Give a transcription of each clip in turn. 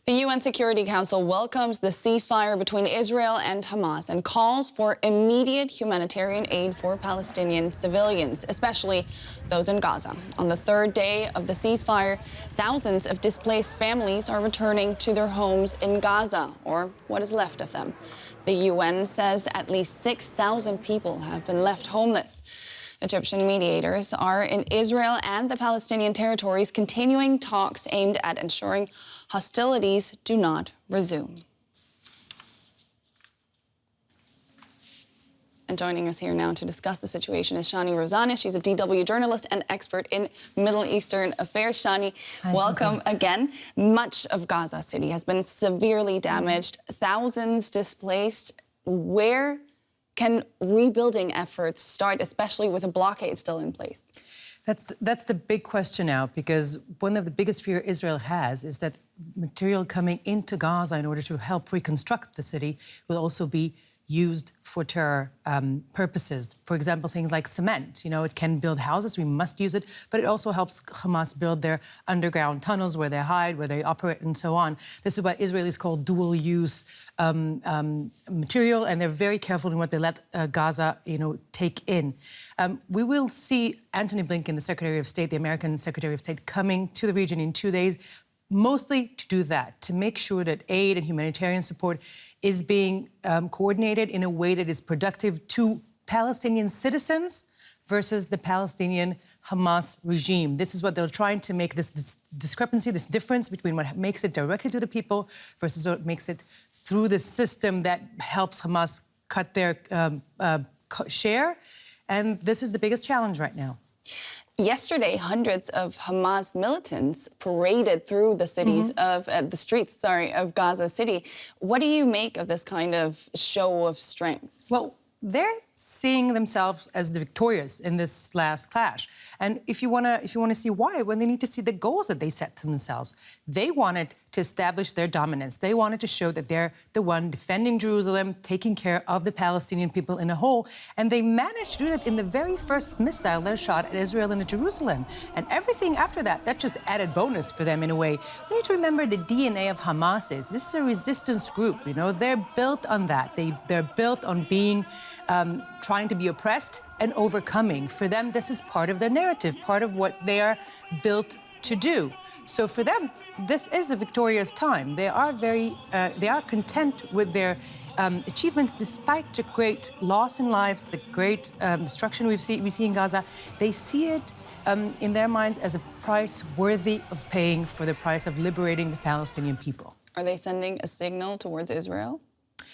The UN Security Council welcomes the ceasefire between Israel and Hamas and calls for immediate humanitarian aid for Palestinian civilians, especially those in Gaza. On the third day of the ceasefire, thousands of displaced families are returning to their homes in Gaza, or what is left of them. The UN says at least 6,000 people have been left homeless. Egyptian mediators are in Israel and the Palestinian territories, continuing talks aimed at ensuring hostilities do not resume. And joining us here now to discuss the situation is Shani Rozani. She's a DW journalist and expert in Middle Eastern affairs. Shani, welcome again. Much of Gaza City has been severely damaged, thousands displaced. Where can rebuilding efforts start, especially with a blockade still in place? That's the big question now, because one of the biggest fear Israel has is that material coming into Gaza in order to help reconstruct the city will also be used for terror purposes. For example, things like cement. You know, it can build houses, we must use it, but it also helps Hamas build their underground tunnels where they hide, where they operate, and so on. This is what Israelis call dual-use material, and they're very careful in what they let Gaza, take in. We will see Antony Blinken, the Secretary of State, the American Secretary of State, coming to the region in 2 days, mostly to do that, to make sure that aid and humanitarian support is being coordinated in a way that is productive to Palestinian citizens versus the Palestinian Hamas regime. This is what they're trying to make, this discrepancy, this difference between what makes it directly to the people versus what makes it through the system that helps Hamas cut their share. And this is the biggest challenge right now. Yesterday, hundreds of Hamas militants paraded through the cities the streets of Gaza City. What do you make of this kind of show of strength? Well, they're seeing themselves as the victorious in this last clash. And if you want to see why, when they need to see the goals that they set themselves. They wanted to establish their dominance. They wanted to show that they're the one defending Jerusalem, taking care of the Palestinian people in a whole. And they managed to do that in the very first missile they shot at Israel and at Jerusalem. And everything after that, that just added bonus for them in a way. We need to remember the DNA of Hamas is. This is a resistance group, They're built on that. They're built on being trying to be oppressed and overcoming. For them, this is part of their narrative, part of what they are built to do. So for them, this is a victorious time. They are content with their achievements, despite the great loss in lives, the great destruction we see in Gaza. They see it in their minds as a price worthy of paying for the price of liberating the Palestinian people. Are they sending a signal towards Israel?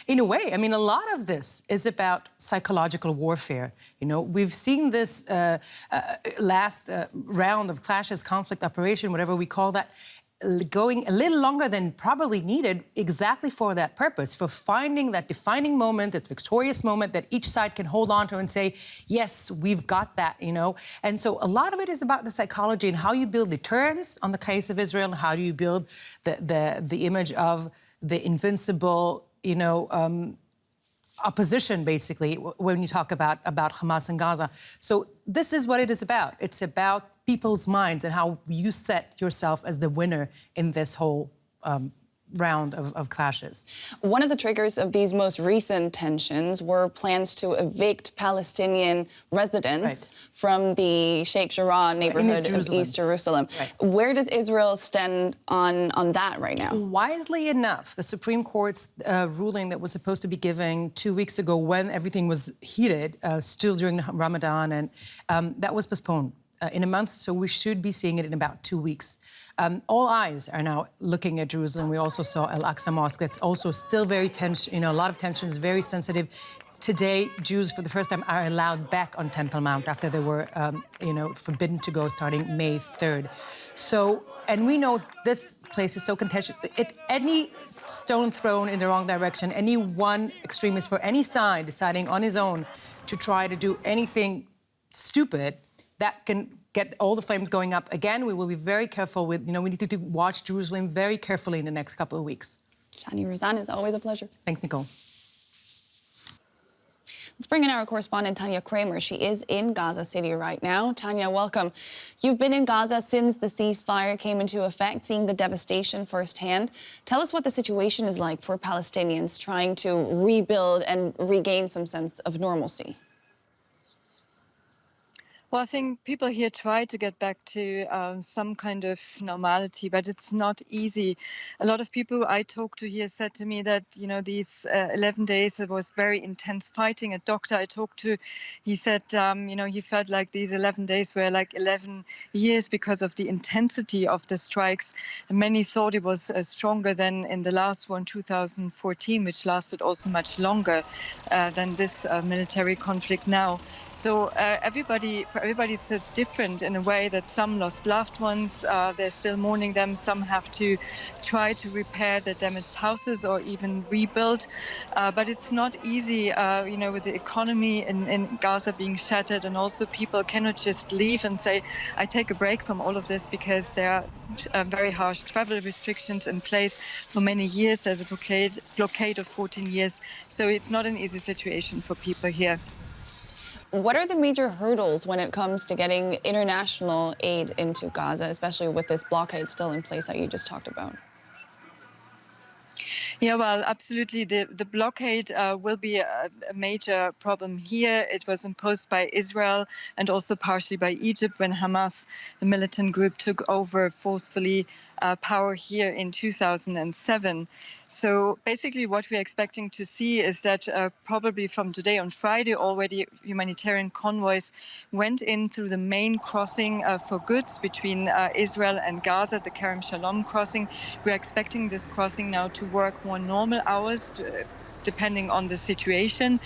In a way, a lot of this is about psychological warfare. We've seen this last round of clashes, conflict, operation, whatever we call that, going a little longer than probably needed exactly for that purpose, for finding that defining moment, this victorious moment that each side can hold on to and say, yes, we've got that, And so a lot of it is about the psychology and how you build deterrence on the case of Israel, and how do you build the image of the invincible opposition, basically, when you talk about Hamas and Gaza. So this is what it is about. It's about people's minds and how you set yourself as the winner in this whole round of clashes. One of the triggers of these most recent tensions were plans to evict Palestinian residents from the Sheik Jarrah neighborhood of East Jerusalem. Where does Israel stand on that right now? Wisely enough, the Supreme Court's ruling that was supposed to be given 2 weeks ago, when everything was heated, still during Ramadan, and that was postponed in a month, so we should be seeing it in about 2 weeks. All eyes are now looking at Jerusalem. We also saw Al-Aqsa Mosque. That's also still very tense, a lot of tensions, very sensitive. Today, Jews, for the first time, are allowed back on Temple Mount after they were, forbidden to go starting May 3rd. So, and we know this place is so contentious. Any stone thrown in the wrong direction, any one extremist for any side deciding on his own to try to do anything stupid, that can get all the flames going up again. We will be very careful with, we need to watch Jerusalem very carefully in the next couple of weeks. Shani Rozani, it's always a pleasure. Thanks, Nicole. Let's bring in our correspondent, Tanya Kramer. She is in Gaza City right now. Tanya, welcome. You've been in Gaza since the ceasefire came into effect, seeing the devastation firsthand. Tell us what the situation is like for Palestinians trying to rebuild and regain some sense of normalcy. Well, I think people here try to get back to some kind of normality, but it's not easy. A lot of people I talked to here said to me that, these 11 days, it was very intense fighting. A doctor I talked to, he said, he felt like these 11 days were like 11 years because of the intensity of the strikes. And many thought it was stronger than in the last one, 2014, which lasted also much longer than this military conflict now. So for everybody, it's different in a way that some lost loved ones. They're still mourning them. Some have to try to repair their damaged houses or even rebuild. But it's not easy, with the economy in Gaza being shattered, and also people cannot just leave and say, I take a break from all of this, because there are very harsh travel restrictions in place for many years. There's a blockade of 14 years. So it's not an easy situation for people here. What are the major hurdles when it comes to getting international aid into Gaza, especially with this blockade still in place that you just talked about? Yeah, well, absolutely. The blockade will be a major problem here. It was imposed by Israel and also partially by Egypt when Hamas, the militant group, took over forcefully power here in 2007. So basically what we're expecting to see is that probably from today on Friday already humanitarian convoys went in through the main crossing for goods between Israel and Gaza, the Kerem Shalom crossing. We're expecting this crossing now to work more normal hours, depending on the situation.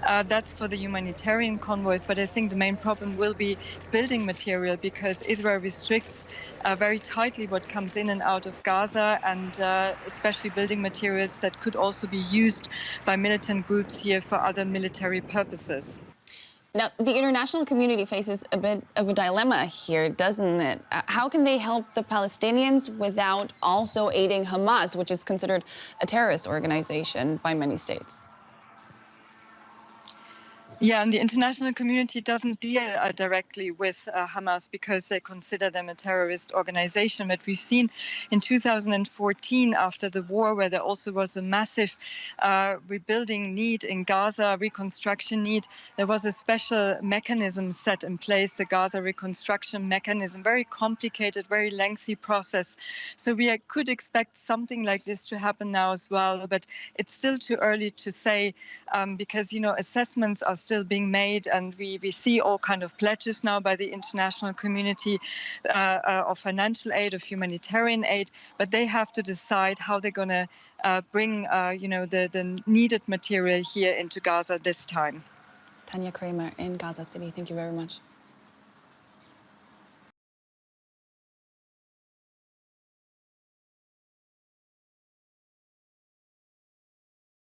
That's for the humanitarian convoys, but I think the main problem will be building material, because Israel restricts very tightly what comes in and out of Gaza, and especially building materials that could also be used by militant groups here for other military purposes. Now, the international community faces a bit of a dilemma here, doesn't it? How can they help the Palestinians without also aiding Hamas, which is considered a terrorist organization by many states? Yeah, and the international community doesn't deal directly with Hamas because they consider them a terrorist organization. But we've seen in 2014, after the war, where there also was a massive rebuilding need in Gaza, reconstruction need, there was a special mechanism set in place, the Gaza reconstruction mechanism, very complicated, very lengthy process. So we could expect something like this to happen now as well, but it's still too early to say because, assessments are still being made, and we see all kind of pledges now by the international community of financial aid, of humanitarian aid, but they have to decide how they're going to bring the needed material here into Gaza this time. Tanya Kramer in Gaza City, thank you very much.